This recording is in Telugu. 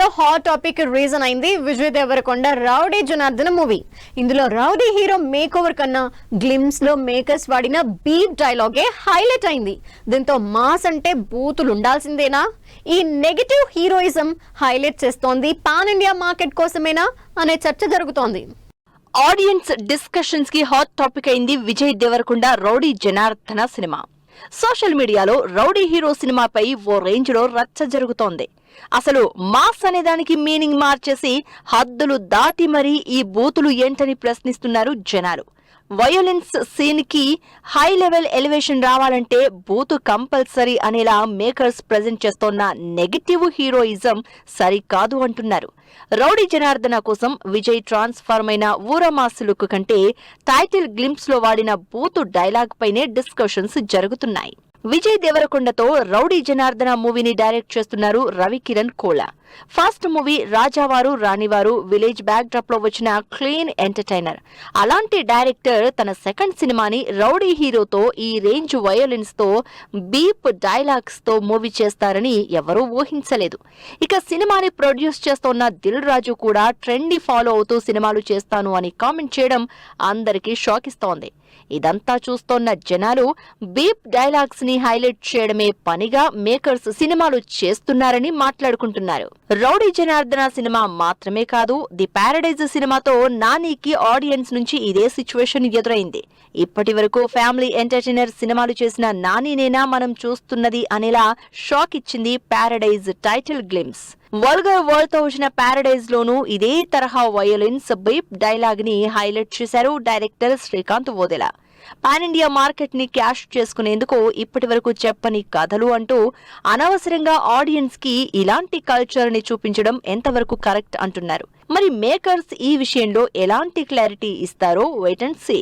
లో హాట్ టాపిక్ రీజన్ అయింది విజయ్ దేవరకొండ రౌడీ జనార్దన మూవీ. ఇందులో రౌడీ హీరో మేక్ ఓవర్ కన్నా గ్లిమ్స్ లో మేకర్స్ వాడిన బీప్ డైలాగే హైలైట్ అయింది. దీంతో మాస్ అంటే బూతులు ఉండాల్సిందేనా? ఈ నెగటివ్ హీరోయిజం హైలైట్ చేస్తోంది పాన్ ఇండియా మార్కెట్ కోసమేనా అనే చర్చ జరుగుతోంది. ఆడియన్స్ డిస్కషన్స్ కి హాట్ టాపిక్ అయింది విజయ్ దేవరకొండ రౌడీ జనార్దన సినిమా. సోషల్ మీడియాలో రౌడీ హీరో సినిమాపై ఓ రేంజ్ లో రచ్చ జరుగుతోంది. అసలు మాస్ అనే దానికి మీనింగ్ మార్చేసి హద్దులు దాటి మరీ ఈ బూతులు ఏంటని ప్రశ్నిస్తున్నారు జనాలు. వయోలెన్స్ సీన్ కి హై లెవెల్ ఎలివేషన్ రావాలంటే బూతు కంపల్సరీ అనేలా మేకర్స్ ప్రెజెంట్ చేస్తోన్న నెగటివ్ హీరోయిజం సరికాదు అంటున్నారు. రౌడీ జనార్దన కోసం విజయ్ ట్రాన్స్ఫార్మ్ అయిన ఊరమాస్ లుక్ కంటే టైటిల్ గ్లింప్స్ లో వాడిన బూతు డైలాగ్ పైనే డిస్కషన్స్ జరుగుతున్నాయి. విజయ్ దేవరకొండతో రౌడీ జనార్దన మూవీని డైరెక్ట్ చేస్తున్నారు రవికిరణ్ కోలా. ఫస్ట్ మూవీ రాజావారు రాణివారు విలేజ్ బ్యాక్ డ్రాప్ లో వచ్చిన క్లీన్ ఎంటర్టైనర్. అలాంటి డైరెక్టర్ తన సెకండ్ సినిమాని రౌడీ హీరోతో ఈ రేంజ్ వయోలెన్స్ తో బీప్ డైలాగ్స్ తో మూవీ చేస్తారని ఎవరూ ఊహించలేదు. ఇక సినిమాని ప్రొడ్యూస్ చేస్తోన్న దిల్ రాజు కూడా ట్రెండ్ ని ఫాలో అవుతూ సినిమాలు చేస్తాను అని కామెంట్ చేయడం అందరికీ షాక్ ఇస్తోంది. ఇదంతా చూస్తోన్న జనాలు బీప్ డైలాగ్స్ ని హైలైట్ చేయడమే పనిగా మేకర్స్ సినిమాలు చేస్తున్నారని మాట్లాడుకుంటున్నారు. రౌడీ జనార్దన సినిమా మాత్రమే కాదు, ది పారడైజ్ సినిమాతో నానికి ఆడియన్స్ నుంచి ఇదే సిచ్యువేషన్ ఎదురైంది. ఇప్పటి వరకు ఫ్యామిలీ ఎంటర్టైనర్ సినిమాలు చేసిన నానినేనా మనం చూస్తున్నది అనేలా షాక్ ఇచ్చింది Paradise title glimpse. Vulgar world తో వచ్చిన పారడైజ్ లోనూ ఇదే తరహా వయోలెన్స్ బీప్ డైలాగ్ ని హైలైట్ చేశారు director Srikanth Odela. Pan India market ని క్యాష్ చేసుకునేందుకు ఇప్పటి వరకు చెప్పని కథలు అంటూ అనవసరంగా ఆడియన్స్ కి ఇలాంటి కల్చర్ ని చూపించడం ఎంతవరకు కరెక్ట్ అంటున్నారు. మరి మేకర్స్ ఈ విషయంలో ఎలాంటి క్లారిటీ ఇస్తారో వెయిట్ అండ్ సీ.